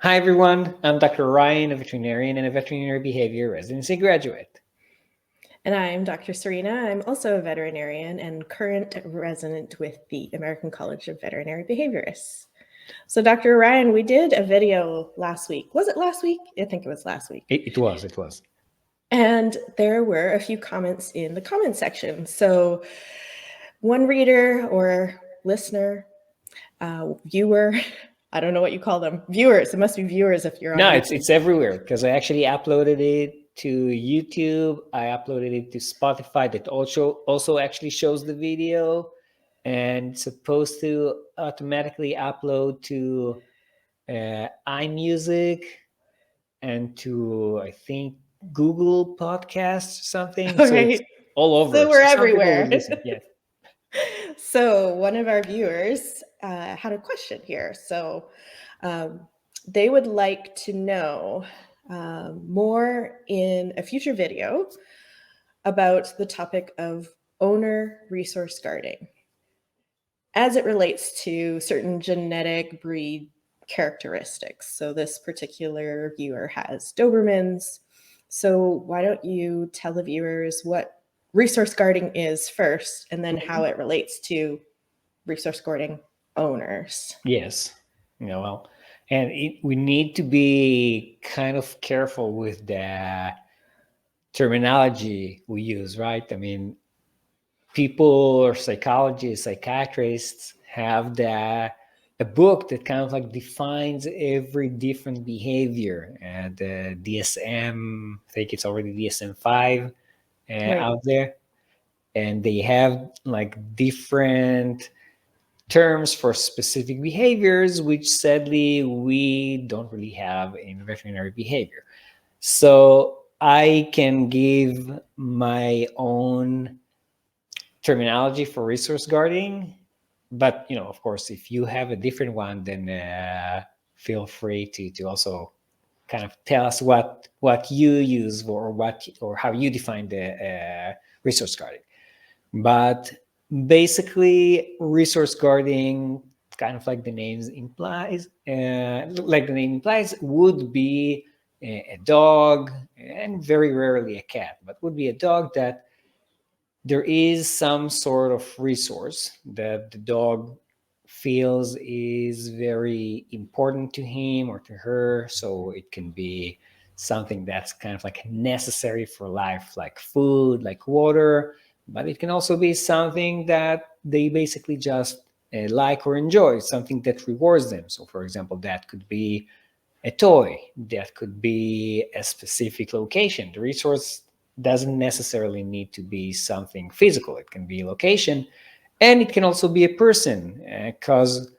Hi everyone, I'm Dr. Ryan, a veterinarian and a veterinary behavior residency graduate. And I'm Dr. Serena. I'm also a veterinarian and current resident with the American College of Veterinary Behaviorists. So, Dr. Ryan, we did a video last week. Was it last week? I think it was last week. It was. And there were a few comments in the comment section. So, one reader or listener, viewer, I don't know what you call them, viewers. It must be viewers if you're on No, YouTube. it's everywhere because I actually uploaded it to YouTube. I uploaded it to Spotify that also actually shows the video and it's supposed to automatically upload to iMusic and to I think Google Podcasts or something. So it's Okay. all over. So we're So some people would everywhere. listen. Yes. So one of our viewers had a question here. So um, they would like to know more in a future video about the topic of owner resource guarding as it relates to certain genetic breed characteristics. So this particular viewer has Dobermans. So why don't you tell the viewers what resource guarding is first, and then how it relates to resource guarding owners? Yes. Well, and we need to be kind of careful with the terminology we use, right? I mean, people or psychologists, psychiatrists have a book that kind of like defines every different behavior. And the DSM, I think it's already DSM-5 Right. out there, and they have like different terms for specific behaviors, which sadly we don't really have in veterinary behavior. So I can give my own terminology for resource guarding, but of course, if you have a different one, then feel free to also kind of tell us what you use or how you define the resource guarding. But basically, resource guarding, kind of like the name implies, would be a dog, and very rarely a cat, but would be a dog that there is some sort of resource that the dog feels is very important to him or to her. So it can be something that's kind of like necessary for life, like food, like water, but it can also be something that they basically just like or enjoy, something that rewards them. So, for example, that could be a toy, that could be a specific location. The resource doesn't necessarily need to be something physical, it can be a location, and it can also be a person, because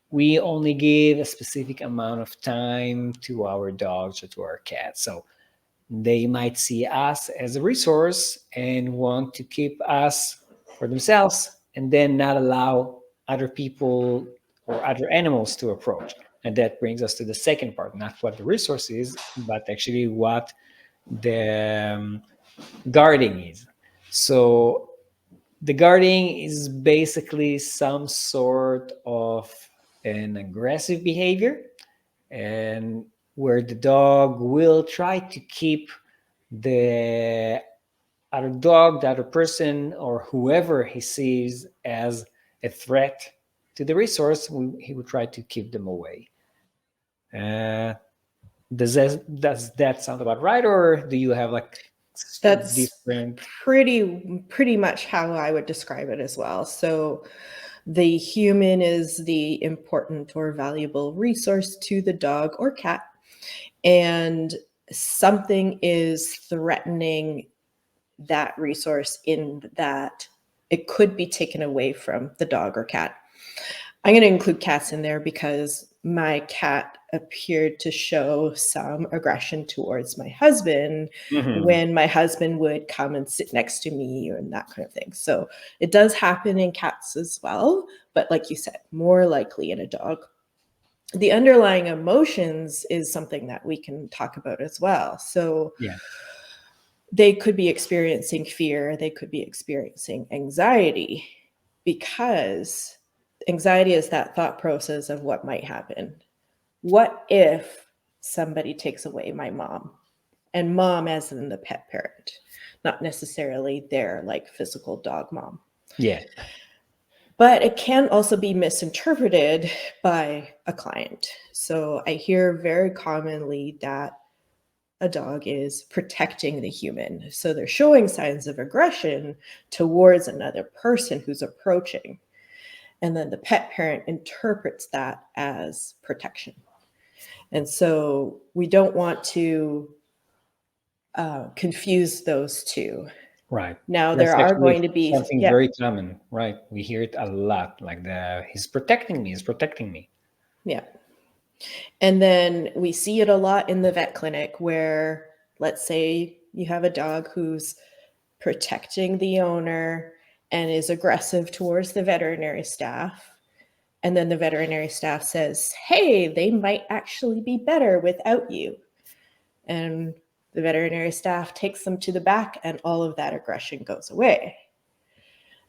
we only give a specific amount of time to our dogs or to our cats. So they might see us as a resource and want to keep us for themselves and then not allow other people or other animals to approach. And that brings us to the second part, not what the resource is, but actually what the guarding is. So the guarding is basically some sort of an aggressive behavior, and where the dog will try to keep the other dog, the other person, or whoever he sees as a threat to the resource, he would try to keep them away. Uh, does that sound about right, or do you have like That's different? pretty much how I would describe it as well. So the human is the important or valuable resource to the dog or cat, and something is threatening that resource in that it could be taken away from the dog or cat. I'm going to include cats in there because my cat appeared to show some aggression towards my husband Mhm. when my husband would come and sit next to me and that kind of thing. So it does happen in cats as well, but like you said, more likely in a dog. The underlying emotions is something that we can talk about as well. So Yeah. they could be experiencing fear, they could be experiencing anxiety, because anxiety is that thought process of what might happen. what if somebody takes away my mom? And mom as in the pet parent, not necessarily their like physical dog mom. Yeah. But it can also be misinterpreted by a client. So I hear very commonly that a dog is protecting the human. So they're showing signs of aggression towards another person who's approaching. And then the pet parent interprets that as protection. And so we don't want to confuse those two. Right. Now, That's there are going actually to be, something yeah, very common, right? We hear it a lot, like he's protecting me, he's protecting me. yeah. And then we see it a lot in the vet clinic where, let's say you have a dog who's protecting the owner and is aggressive towards the veterinary staff. And then the veterinary staff says, hey, they might actually be better without you. And the veterinary staff takes them to the back, and all of that aggression goes away.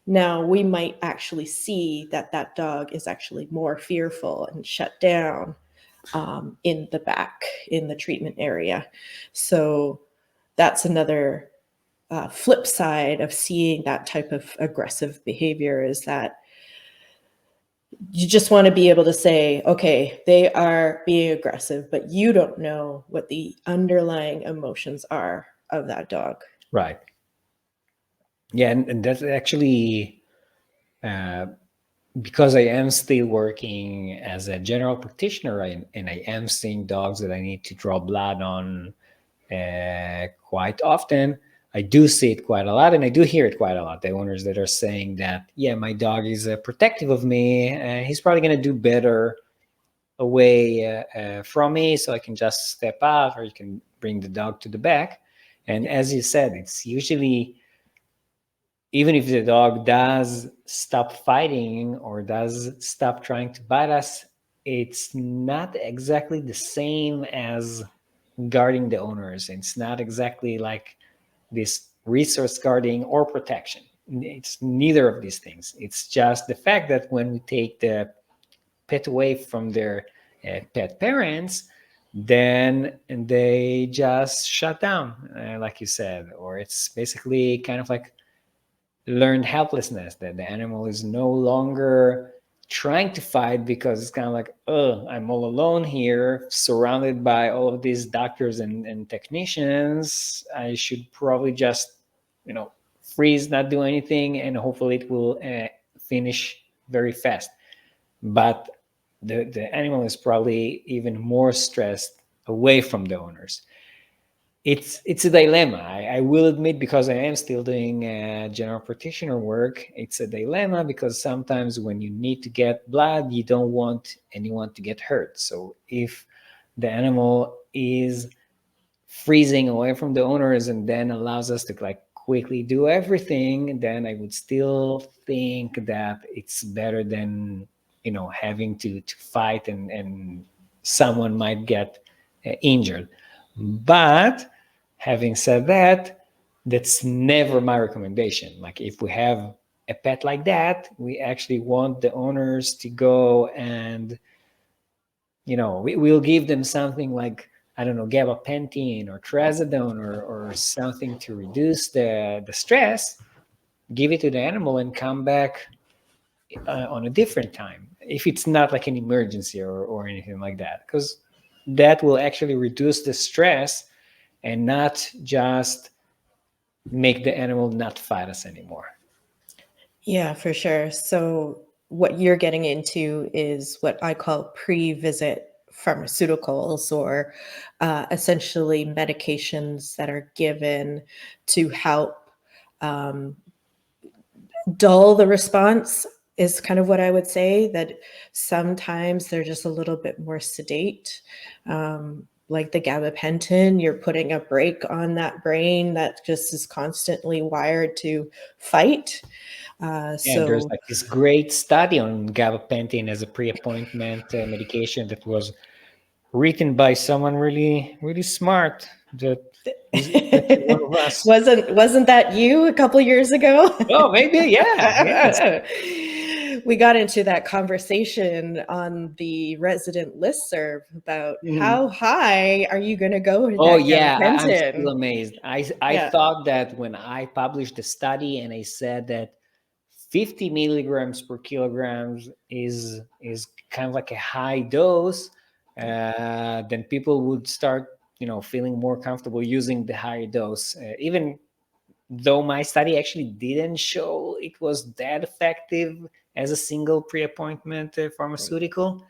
Now, we might actually see that that dog is actually more fearful and shut down in the back, in the treatment area. So that's another flip side of seeing that type of aggressive behavior, is that you just want to be able to say, okay, they are being aggressive, but you don't know what the underlying emotions are of that dog. Right. Yeah, and that's actually because I am still working as a general practitioner, and I am seeing dogs that I need to draw blood on quite often. I do see it quite a lot, and I do hear it quite a lot. The owners that are saying that, yeah, my dog is protective of me. He's probably going to do better away from me, so I can just step out, or you can bring the dog to the back. And as you said, it's usually, even if the dog does stop fighting or does stop trying to bite us, it's not exactly the same as guarding the owners. It's not exactly like this resource guarding or protection. It's neither of these things. It's just the fact that when we take the pet away from their pet parents, then they just shut down, like you said, or it's basically kind of like learned helplessness, that the animal is no longer trying to fight because it's kind of like, oh, I'm all alone here, surrounded by all of these doctors and technicians. I should probably just, freeze, not do anything, and hopefully it will finish very fast. But the animal is probably even more stressed away from the owners. It's a dilemma. I will admit, because I am still doing general practitioner work, it's a dilemma, because sometimes when you need to get blood, you don't want anyone to get hurt. So if the animal is freezing away from the owners and then allows us to like quickly do everything, then I would still think that it's better than having to fight, and someone might get injured. But having said that, that's never my recommendation. Like, if we have a pet like that, we actually want the owners to go and, we'll give them something like, I don't know, gabapentin or trazodone, or something to reduce the stress, give it to the animal, and come back on a different time, if it's not like an emergency or anything like that, because that will actually reduce the stress and not just make the animal not fight us anymore. Yeah, for sure. So what you're getting into is what I call pre-visit pharmaceuticals, or essentially medications that are given to help um, dull the response, is kind of what I would say. That sometimes they're just a little bit more sedate. Like the gabapentin, you're putting a brake on that brain that just is constantly wired to fight. And there's So like this great study on gabapentin as a pre-appointment medication that was written by someone really, really smart, that is actually one of us. wasn't that you a couple years ago? Oh, maybe, yeah, yes. we got into that conversation on the resident listserv about Mhm. how high are you going to go with Oh that yeah, I'm still gabapentin? amazed. I Yeah, thought that when I published the study and I said that 50 milligrams per kilograms is kind of like a high dose, yeah, then people would start, feeling more comfortable using the higher dose. Even though my study actually didn't show it was that effective as a single pre-appointment right. pharmaceutical,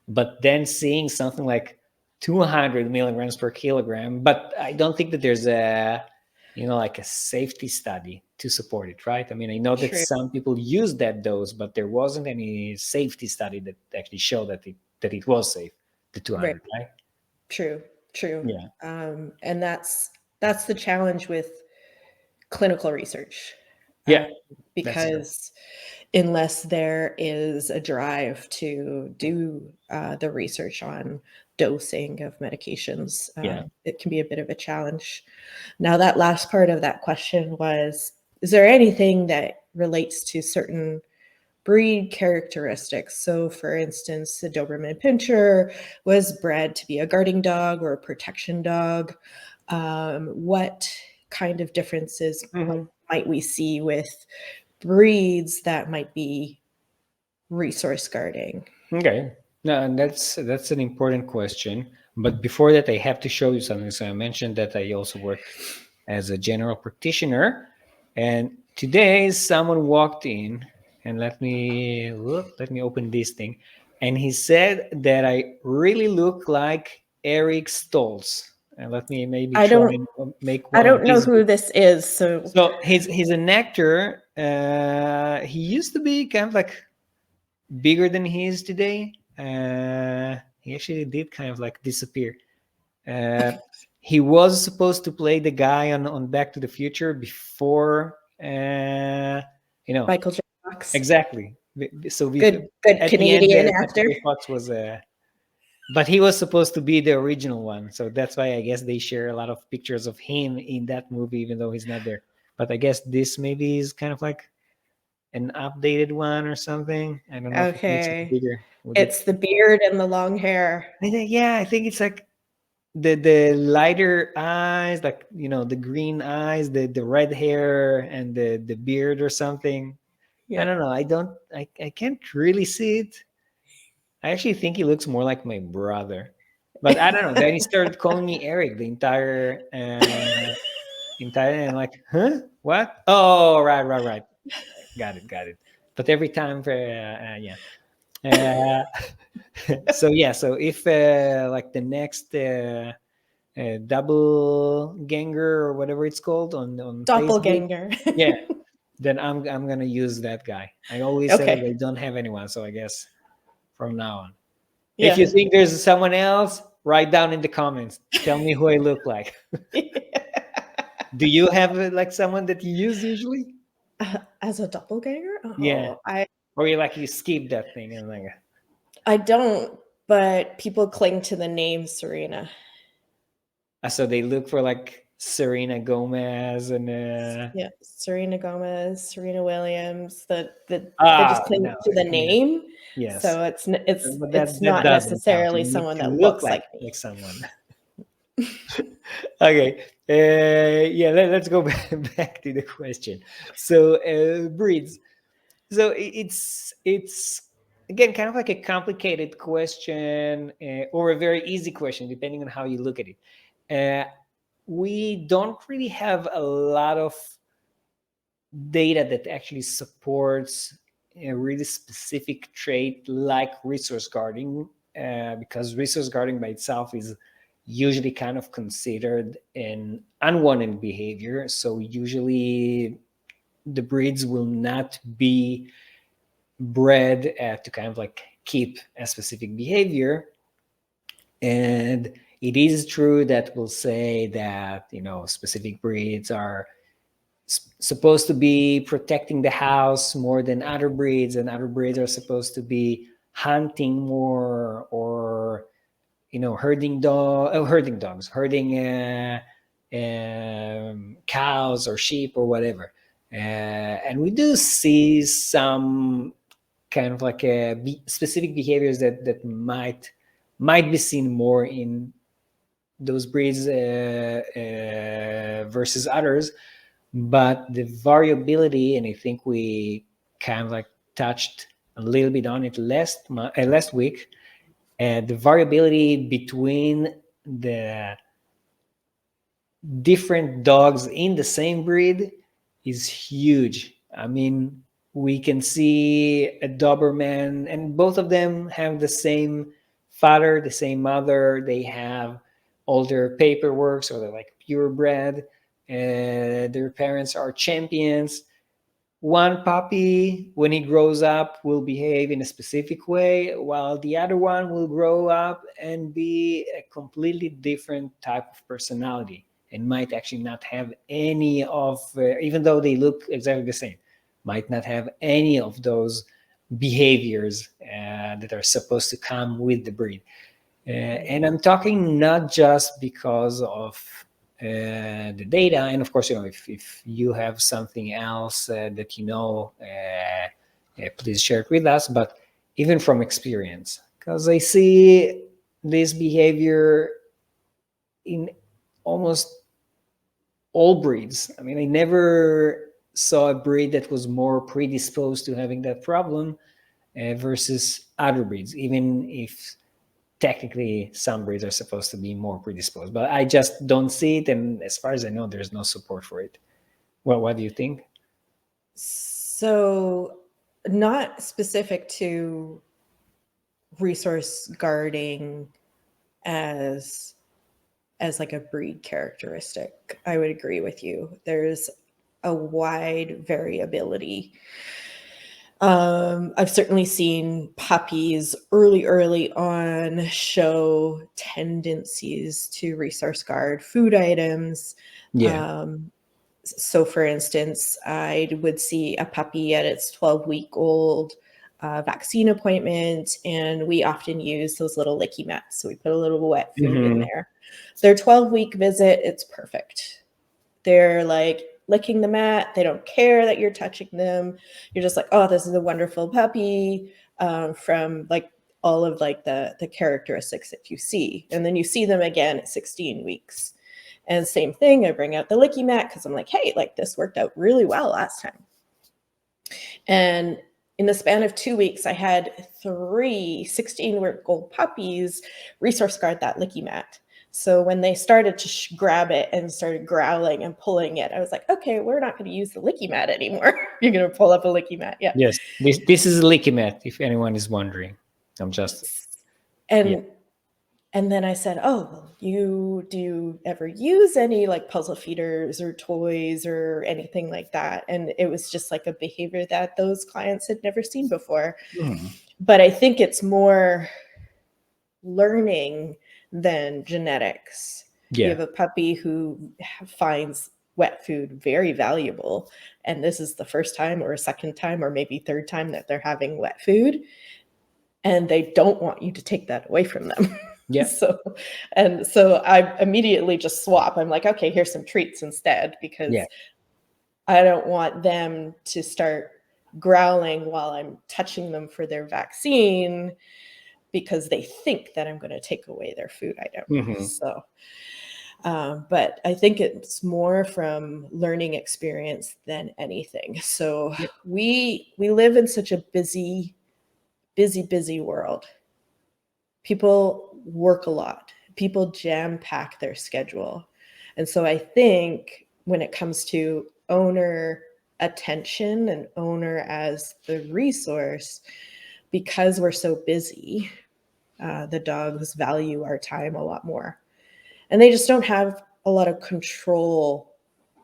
but then seeing something like 200 milligrams per kilogram, but I don't think that there's like a safety study to support it, right? I mean, I know that True, some people use that dose, but there wasn't any safety study that actually showed that it was safe, the right. 200, right? True, true. Yeah, And that's the challenge with clinical research, yeah, um, that's true. because unless there is a drive to do the research on dosing of medications, Yeah. it can be a bit of a challenge. Now, that last part of that question was, is there anything that relates to certain breed characteristics? So, for instance, the Doberman Pinscher was bred to be a guarding dog or a protection dog. What kind of differences Mhm. might we see with breeds that might be resource guarding? Okay. No, and that's an important question. But before that, I have to show you something. So I mentioned that I also work as a general practitioner, and today someone walked in and let me open this thing, and he said that I really look like Eric Stoltz. And let me maybe I try don't and make I one of don't know these. who this is, so So he's an actor. He used to be kind of like bigger than he is today. He actually did kind of like disappear. Uh, he was supposed to play the guy on Back to the Future before, you know, Michael J. Fox, exactly. good At the end, Canadian Michael actor. J. Fox was, but he was supposed to be the original one. So that's why I guess they share a lot of pictures of him in that movie, even though he's not there. But I guess this maybe is kind of like an updated one or something. I don't know if it makes him Okay. bigger. Would it? It's the beard and the long hair. I think it's like the lighter eyes, like the green eyes, the red hair, and the beard or something. I Yeah. don't know. I can't really see it. I actually think he looks more like my brother, but I don't know. Then he started calling me Eric the entire, and I'm like, huh? What? Oh, right. Got it. But every time, yeah. Uh, so if like the next double ganger or whatever it's called on Facebook, Doppelganger. yeah, then I'm gonna use that guy. I always say that Okay. I don't have anyone, so I guess from now on, if you Yeah. think there's someone else, write down in the comments. Tell me who I look like. Do you have like someone that you use usually? As a doppelganger? Yeah, Oh, I or you skip that thing and like, I don't, but people cling to the name Serena. so they look for like Serena Gomez and Yeah, Serena Gomez, Serena Williams. They just cling no, to the yeah, name, yes. so But it's that not doesn't count. You necessarily need someone to that look looks like like me. someone. Okay. Yeah. Let's go back to the question. So breeds. So it's again kind of like a complicated question or a very easy question, depending on how you look at it. Uh, we don't really have a lot of data that actually supports a really specific trait like resource guarding, because resource guarding by itself is usually kind of considered an unwanted behavior. So usually the breeds will not be bred to kind of like keep a specific behavior. And it is true that we'll say that specific breeds are supposed to be protecting the house more than other breeds, and other breeds are supposed to be hunting more, or herding dogs, herding cows or sheep or whatever. And we do see some kind of like specific behaviors that might be seen more in those breeds versus others. But the variability, and I think we kind of like touched a little bit on it last week, the variability between the different dogs in the same breed is huge. I mean, we can see a Doberman, and both of them have the same father, the same mother. They have all their paperwork, so they're like purebred. Their parents are champions. One puppy, when he grows up, will behave in a specific way, while the other one will grow up and be a completely different type of personality and might actually not have any of, even though they look exactly the same, might not have any of those behaviors that are supposed to come with the breed. And I'm talking not just because of the data, and of course, if you have something else that please share it with us. But even from experience, because I see this behavior in almost all breeds. I mean, I never saw a breed that was more predisposed to having that problem versus other breeds, even if technically some breeds are supposed to be more predisposed, but I just don't see it. And as far as I know, there's no support for it. Well, what do you think? So, not specific to resource guarding as like a breed characteristic. I would agree with you. There's a wide variability. I've certainly seen puppies early on show tendencies to resource guard food items. Yeah. So for instance, I would see a puppy at its 12-week-old vaccine appointment, and we often use those little licky mats. So we put a little wet food in there. Their 12-week visit, it's perfect. They're like licking the mat. They don't care that you're touching them. You're just like, oh, this is a wonderful puppy, from like all of like the characteristics that you see. And then you see them again at 16 weeks. And same thing, I bring out the licky mat because I'm like, hey, like this worked out really well last time. And in the span of 2 weeks, I had 3 16-week-old puppies resource guard that licky mat. So when they started to grab it and started growling and pulling it, I was like, okay, we're not going to use the licky mat anymore. You're going to pull up a licky mat. Yeah. Yes. This is a licky mat, if anyone is wondering. I'm just. And then I said, oh, well, do you ever use any like puzzle feeders or toys or anything like that? And it was just like a behavior that those clients had never seen before. But I think it's more learning than genetics. Yeah. You have a puppy who finds wet food very valuable, and this is the first time or a second time or maybe third time that they're having wet food, and they don't want you to take that away from them. Yeah. So I immediately just swap. I'm like, okay, here's some treats instead, because I don't want them to start growling while I'm touching them for their vaccine because they think that I'm going to take away their food item. So, but I think it's more from learning experience than anything. So we live in such a busy world. People work a lot. People jam pack their schedule. And so I think when it comes to owner attention and owner as the resource, because we're so busy, the dogs value our time a lot more. And they just don't have a lot of control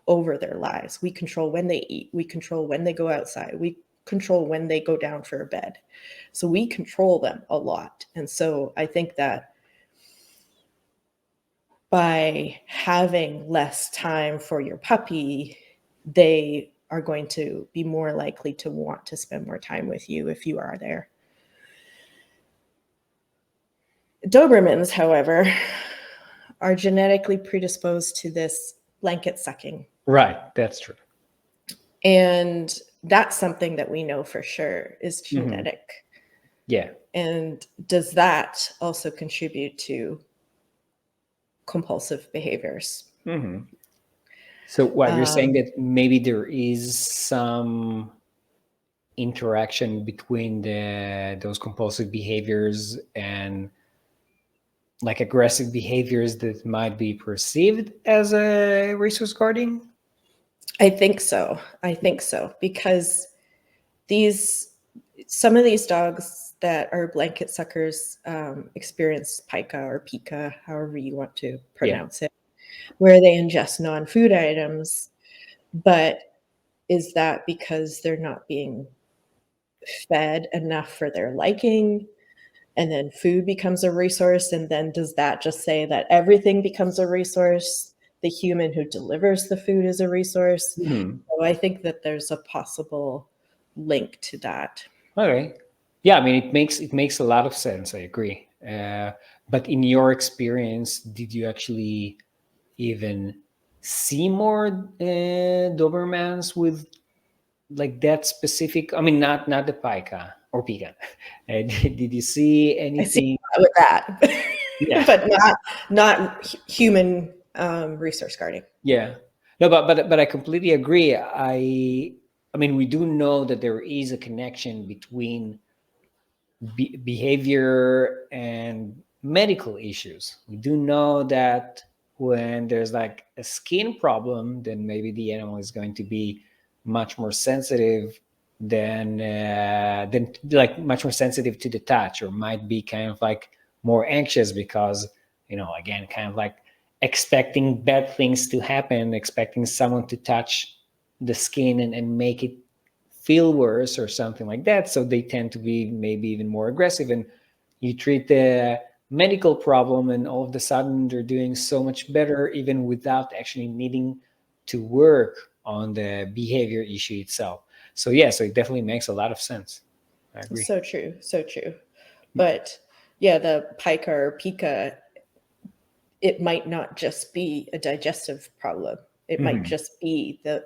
over their lives. We control when they eat. We control when they go outside. We control when they go down for a bed. So we control them a lot. And so I think that by having less time for your puppy, they are going to be more likely to want to spend more time with you if you are there. Dobermans, however, are genetically predisposed to this blanket sucking. Right, that's true. And that's something that we know for sure is genetic. Yeah. And does that also contribute to compulsive behaviors? So what you're saying that maybe there is some interaction between those compulsive behaviors and like aggressive behaviors that might be perceived as a resource guarding? I think so. I think so because some of these dogs that are blanket suckers experience pica or pica, however you want to pronounce it, where they ingest non-food items. But is that because they're not being fed enough for their liking? And then food becomes a resource. And then does that just say that everything becomes a resource? The human who delivers the food is a resource. So I think that there's a possible link to that. Okay. Yeah, I mean, it makes a lot of sense. I agree. But in your experience, did you actually even see more Dobermans with like that specific? I mean, not the pica or pica. Did you see I see anything? with that, Yeah. but not human resource guarding. Yeah. No, but I completely agree. I mean, we do know that there is a connection between behavior and medical issues. We do know that when there's like a skin problem, then maybe the animal is going to be much more sensitive than like much more sensitive to the touch, or might be kind of like more anxious because, again, kind of like expecting bad things to happen, expecting someone to touch the skin and make it feel worse or something like that. So they tend to be maybe even more aggressive. And you treat the medical problem, and all of a sudden they're doing so much better, even without actually needing to work on the behavior issue itself. So yeah, so it definitely makes a lot of sense. I agree. So true, so true. But yeah, the pica or pica, it might not just be a digestive problem. It might just be the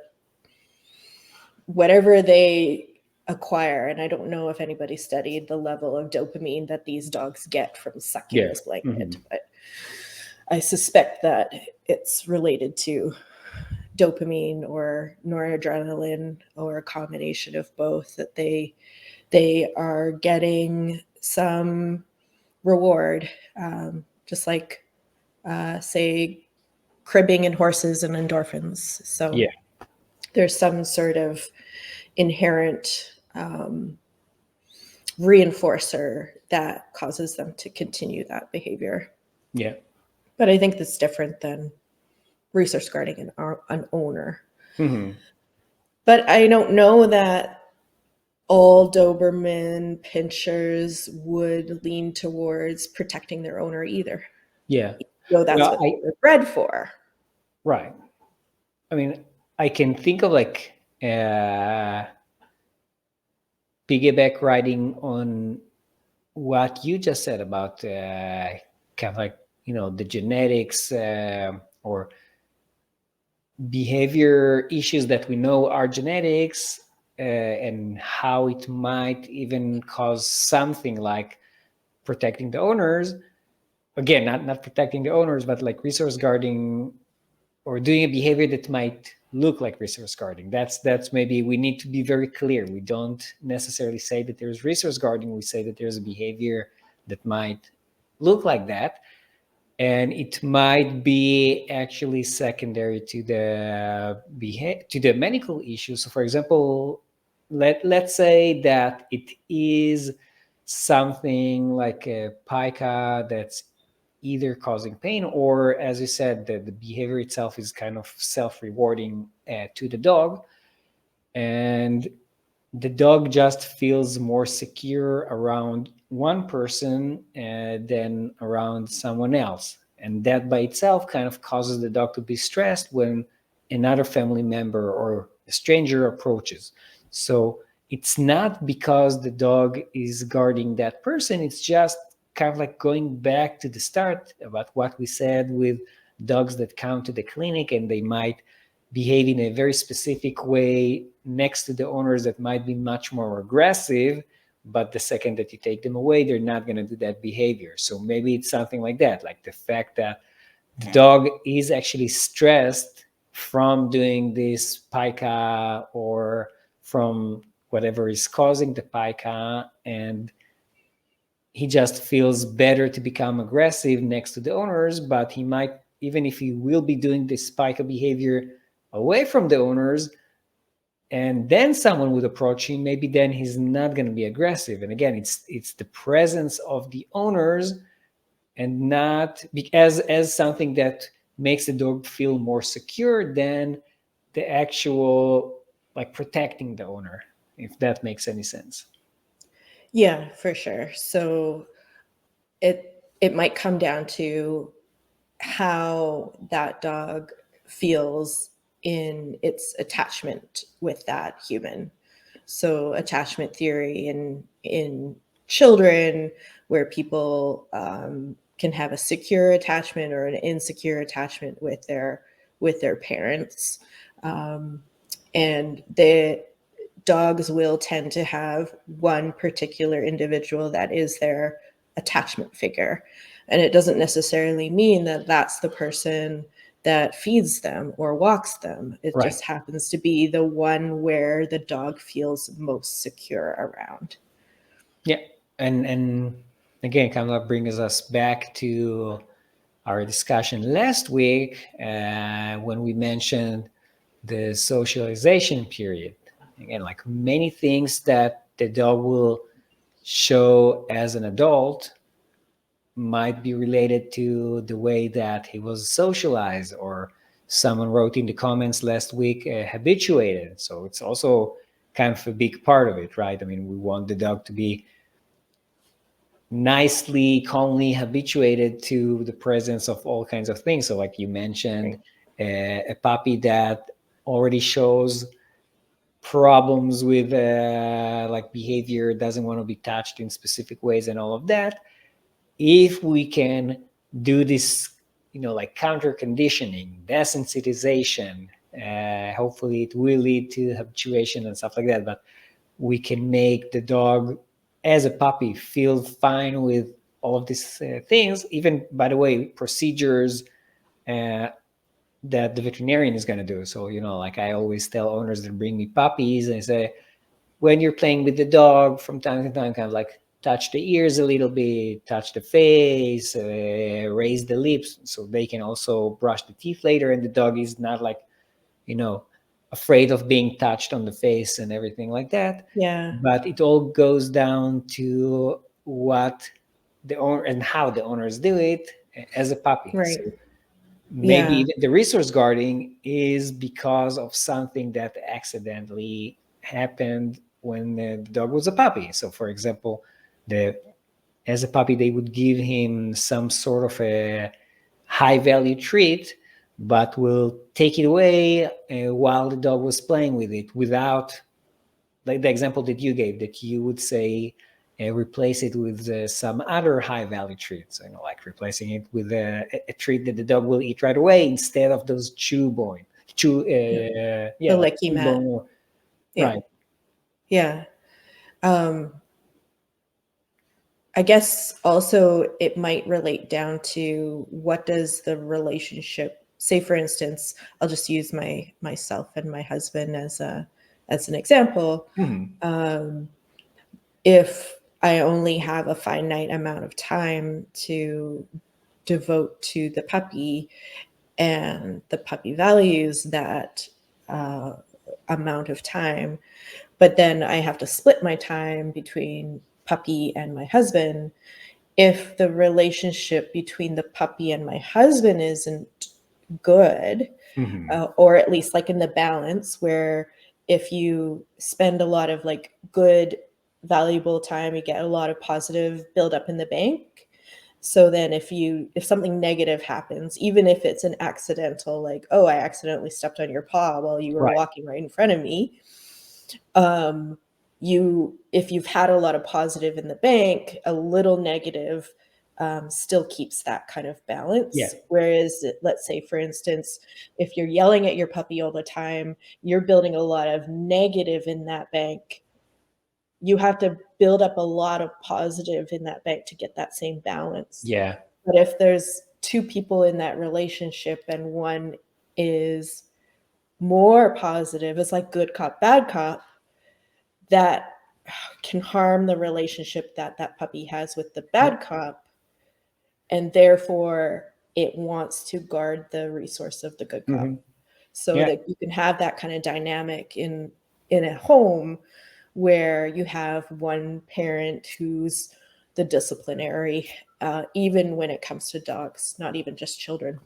whatever they acquire. And I don't know if anybody studied the level of dopamine that these dogs get from sucking this blanket, but I suspect that it's related to dopamine or noradrenaline or a combination of both, that they are getting some reward, just like say cribbing in horses and endorphins. So Yeah. there's some sort of inherent reinforcer that causes them to continue that behavior. Yeah. But I think that's different than resource guarding an owner. But I don't know that all Doberman pinchers would lean towards protecting their owner either. Yeah. So that's Well, what they were bred for. right. I mean, I can think of like piggyback riding on what you just said about kind of like, the genetics or behavior issues that we know are genetics, and how it might even cause something like protecting the owners. Again, not protecting the owners, but like resource guarding, or doing a behavior that might look like resource guarding. That's maybe we need to be very clear. We don't necessarily say that there's resource guarding. We say that there's a behavior that might look like that, and it might be actually secondary to the medical issue. So, for example, let's say that it is something like a pica that's either causing pain, or, as you said, the behavior itself is kind of self-rewarding to the dog, and the dog just feels more secure around one person than around someone else. And that by itself kind of causes the dog to be stressed when another family member or a stranger approaches. So it's not because the dog is guarding that person, it's just kind of like going back to the start about what we said with dogs that come to the clinic, and they might behave in a very specific way next to the owners that might be much more aggressive, but the second that you take them away, they're not going to do that behavior. So maybe it's something like that, like the fact that the dog is actually stressed from doing this pica or from whatever is causing the pica, and he just feels better to become aggressive next to the owners, but he might, even if he will be doing this pica behavior away from the owners, and then someone would approach him, maybe then he's not going to be aggressive. And again, it's the presence of the owners, and not as something that makes the dog feel more secure than the actual like protecting the owner, if that makes any sense. Yeah, for sure. So it might come down to how that dog feels in its attachment with that human. So attachment theory in children, where people can have a secure attachment or an insecure attachment with their parents, and the dogs will tend to have one particular individual that is their attachment figure. And it doesn't necessarily mean that that's the person that feeds them or walks them. It Right. just happens to be the one where the dog feels most secure around. Yeah. And again, kind of brings us back to our discussion last week when we mentioned the socialization period. Again, like many things that the dog will show as an adult might be related to the way that he was socialized, or someone wrote in the comments last week, habituated. So it's also kind of a big part of it, right? I mean, we want the dog to be nicely, calmly habituated to the presence of all kinds of things. So like you mentioned, a puppy that already shows problems with like behavior, doesn't want to be touched in specific ways and all of that. If we can do this, like counter conditioning, desensitization, hopefully it will lead to habituation and stuff like that. But we can make the dog as a puppy feel fine with all of these things. Even, by the way, procedures that the veterinarian is going to do. So, like I always tell owners that bring me puppies, and I say, when you're playing with the dog, from time to time, kind of like touch the ears a little bit, touch the face, raise the lips, so they can also brush the teeth later. And the dog is not like, afraid of being touched on the face and everything like that. Yeah. But it all goes down to what the owner and how the owners do it as a puppy. Right. So maybe Yeah. the resource guarding is because of something that accidentally happened when the dog was a puppy. So for example, as a puppy, they would give him some sort of a high value treat, but will take it away while the dog was playing with it, without, like the example that you gave, that you would say, replace it with some other high value treats, like replacing it with a treat that the dog will eat right away, instead of those The like licky chew mat. bone, Yeah. right? Yeah. I guess also it might relate down to what does the relationship, say for instance, I'll just use myself and my husband as an example. Mhm. If I only have a finite amount of time to devote to the puppy, and the puppy values that amount of time, but then I have to split my time between puppy and my husband. If the relationship between the puppy and my husband isn't good, Mhm. or at least like in the balance, where if you spend a lot of like good, valuable time, you get a lot of positive build up in the bank. So then if something negative happens, even if it's an accidental, like, oh, I accidentally stepped on your paw while you were Right. walking right in front of me, if you've had a lot of positive in the bank, a little negative still keeps that kind of Yeah. balance. Whereas, let's say, for instance, if you're yelling at your puppy all the time, you're building a lot of negative in that bank. You have to build up a lot of positive in that bank to get that same balance. Yeah. But if there's two people in that relationship and one is more positive, it's like good cop, bad cop, that can harm the relationship that that puppy has with the bad cop. And therefore, it wants to guard the resource of the good cop. Hmm. So Yeah. that you can have that kind of dynamic in a home where you have one parent who's the disciplinary, even when it comes to dogs, not even just children.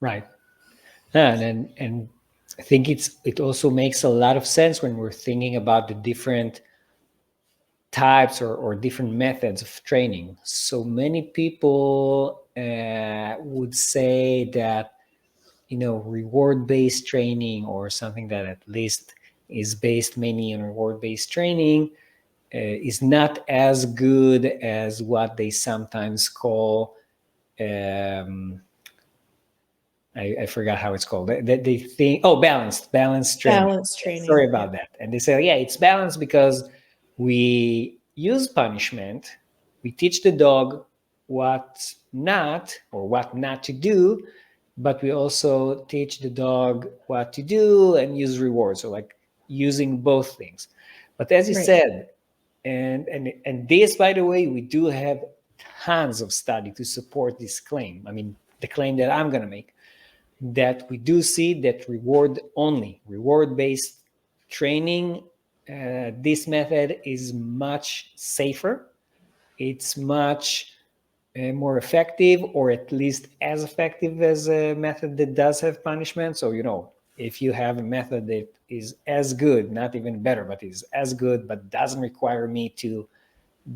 Right. And I think it also makes a lot of sense when we're thinking about the different types or different methods of training. So many people would say that, reward-based training, or something that at least is based mainly on reward-based training, is not as good as what they sometimes call, um, I forgot how it's called. They think, balanced training. Balance training. Sorry Yeah. about that. And they say, yeah, it's balanced because we use punishment. We teach the dog what not to do, but we also teach the dog what to do and use rewards. So like using both things. But as you Right. said, and this, by the way, we do have tons of study to support this claim. I mean, the claim that I'm going to make, that we do see that reward-based training, this method is much safer. It's much more effective, or at least as effective as a method that does have punishment. So, if you have a method that is as good, not even better, but is as good, but doesn't require me to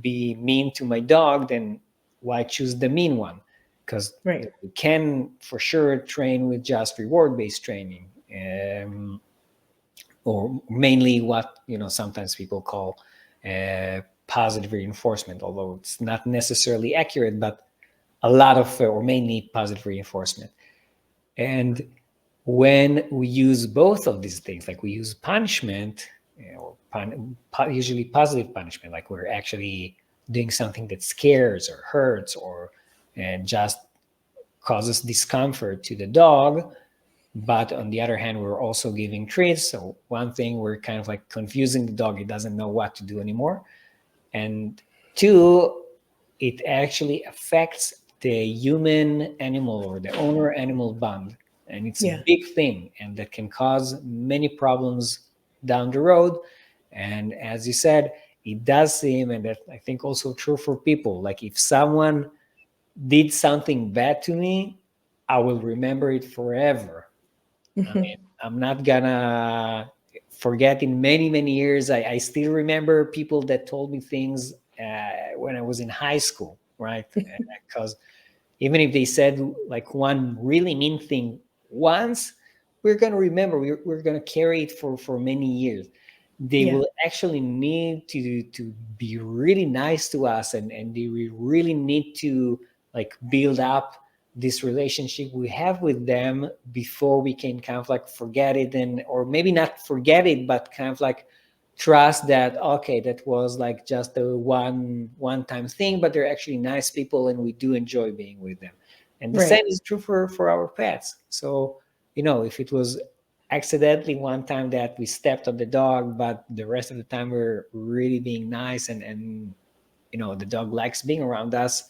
be mean to my dog, then why choose the mean one? Because Right. you can for sure train with just reward-based training, or mainly what sometimes people call positive reinforcement, although it's not necessarily accurate, but a lot of, or mainly positive reinforcement. And when we use both of these things, like we use punishment, or usually positive punishment, like we're actually doing something that scares or hurts or just causes discomfort to the dog. But on the other hand, we're also giving treats. So one thing, we're kind of like confusing the dog. It doesn't know what to do anymore. And two, it actually affects the human animal or the owner animal bond. And it's a Yeah. big thing, and that can cause many problems down the road. And as you said, it does seem, and that I think also true for people, like if someone did something bad to me, I will remember it forever. I mean, I'm not gonna forget in many, many years. I still remember people that told me things when I was in high school, right? Because even if they said like one really mean thing once, we're gonna remember. We're gonna carry it for many years. They Yeah. will actually need to be really nice to us, and they will really need to like build up this relationship we have with them before we can kind of like forget it, and or maybe not forget it, but kind of like trust that, okay, that was like just a one time thing, but they're actually nice people and we do enjoy being with them. And the Right. same is true for our pets. So if it was accidentally one time that we stepped on the dog, but the rest of the time we're really being nice, and the dog likes being around us,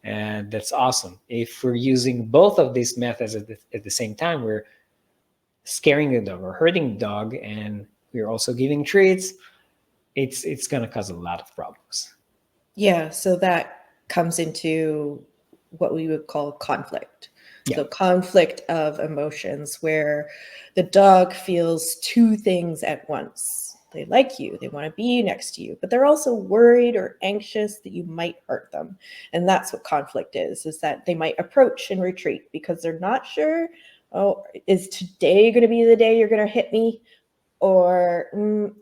and that's awesome. If we're using both of these methods at the same time, we're scaring the dog or hurting the dog, and we're also giving treats, it's going to cause a lot of problems. Yeah. So that comes into what we would call conflict. Yeah. So conflict of emotions, where the dog feels two things at once. They like you, they want to be next to you, but they're also worried or anxious that you might hurt them. And that's what conflict is that they might approach and retreat because they're not sure, oh, is today going to be the day you're going to hit me? Or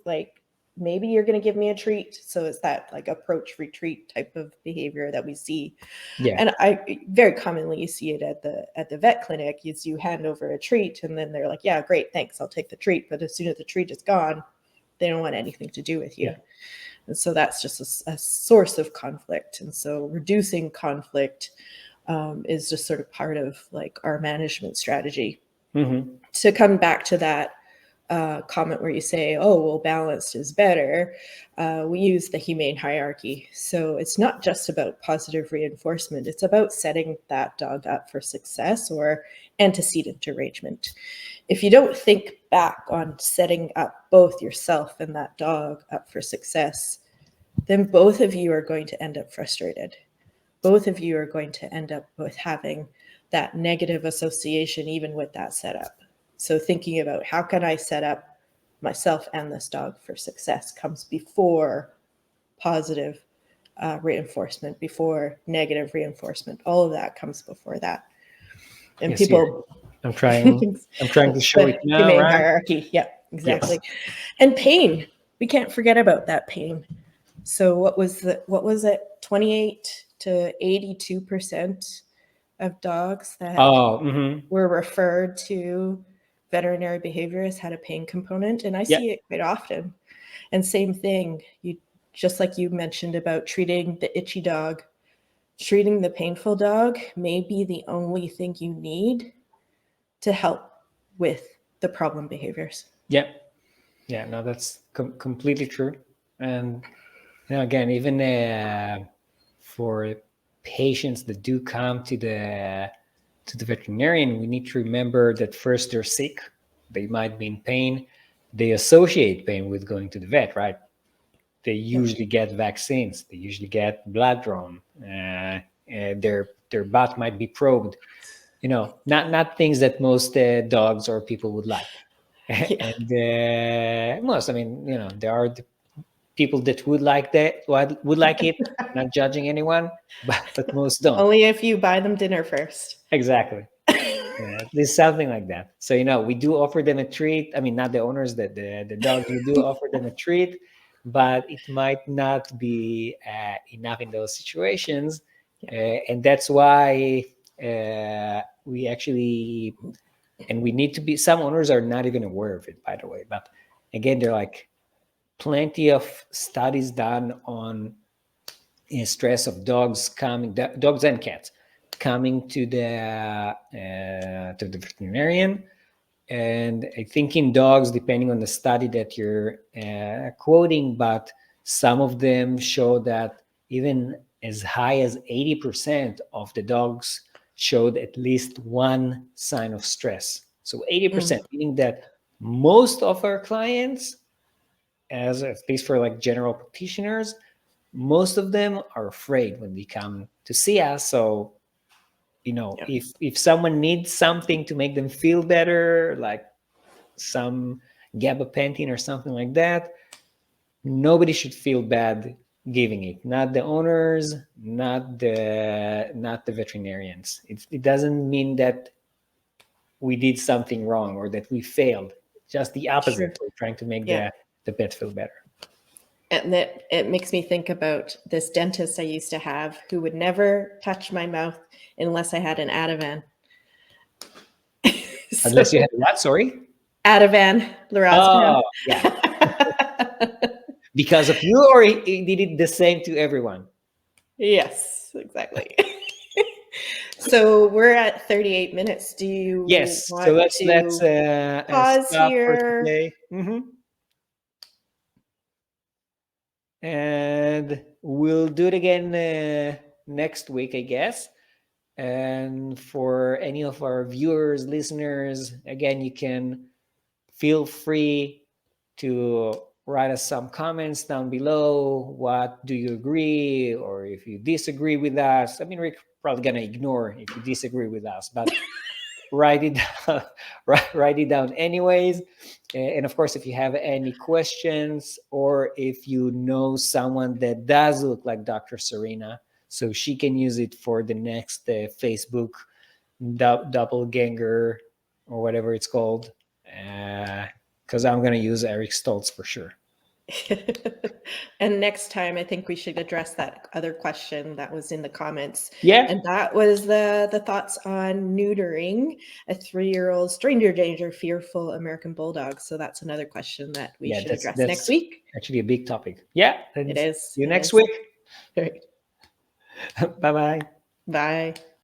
like maybe you're going to give me a treat. So it's that like approach retreat type of behavior that we see. Yeah. And I very commonly you see it at the vet clinic. You hand over a treat and then they're like, yeah, great, thanks, I'll take the treat. But as soon as the treat is gone, they don't want anything to do with you. Yeah. And so that's just a source of conflict. And so reducing conflict is just sort of part of like our management strategy. Mm-hmm. To come back to that comment where you say, oh, well, balanced is better, we use the humane hierarchy. So it's not just about positive reinforcement. It's about setting that dog up for success or antecedent derangement. If you don't think back on setting up both yourself and that dog up for success, then both of you are going to end up frustrated. Both of you are going to end up with having that negative association even with that setup. So thinking about how can I set up myself and this dog for success comes before positive reinforcement, before negative reinforcement. All of that comes before that. And Yes, people... I'm trying to show it now, humane right? hierarchy. Yeah, exactly. Yes. And pain. We can't forget about that pain. So what was it? 28 to 82% of dogs that were referred to veterinary behaviorists had a pain component. And I see it quite often. And same thing, just like you mentioned about treating the itchy dog, treating the painful dog may be the only thing you need to help with the problem behaviors. Yeah. No, that's completely true. And again, even for patients that do come to the veterinarian, we need to remember that first they're sick, they might be in pain, they associate pain with going to the vet, right? They usually get vaccines, they usually get blood drawn, their butt might be probed, not things that most dogs or people would like. And most, there are people that would like it, not judging anyone, but most don't. Only if you buy them dinner first. Exactly. There's something like that. So, we do offer them a treat. I mean, not the owners, the dogs, we do offer them a treat, but it might not be enough in those situations. And that's why we actually, and we need to be, some owners are not even aware of it, by the way. But again, there are like plenty of studies done on stress of dogs and cats coming to the veterinarian. And I think in dogs, depending on the study that you're quoting, but some of them show that even as high as 80% of the dogs showed at least one sign of stress. So 80%, meaning that most of our clients, as at least for like general practitioners, most of them are afraid when they come to see us. So, if someone needs something to make them feel better, like some gabapentin or something like that, nobody should feel bad giving it. Not the owners, not the veterinarians. It doesn't mean that we did something wrong or that we failed. Just the opposite. We're trying to make the pet feel better. And that it makes me think about this dentist I used to have who would never touch my mouth unless I had an Ativan. Unless you had what? Sorry? Ativan, lorazepam. Oh, yeah. Because of you, or he did it the same to everyone? Yes, exactly. So we're at 38 minutes. Do you want so let's pause stop here? For today. And we'll do it again next week, I guess. And for any of our viewers, listeners, again, you can feel free to write us some comments down below. What do you agree, or if you disagree with us? I mean, we're probably gonna ignore if you disagree with us, but write it down, write it down anyways. And of course, if you have any questions, or if you know someone that does look like Dr. Serena, so she can use it for the next Facebook doppelganger or whatever it's called, because I'm going to use Eric Stoltz for sure. And next time, I think we should address that other question that was in the comments. Yeah, And that was the thoughts on neutering a 3-year-old stranger danger fearful American bulldog. So that's another question that we yeah, should that's address next that's week. actually a big topic. Yeah, then It is. see you It next is. week. All right. Bye bye. Bye.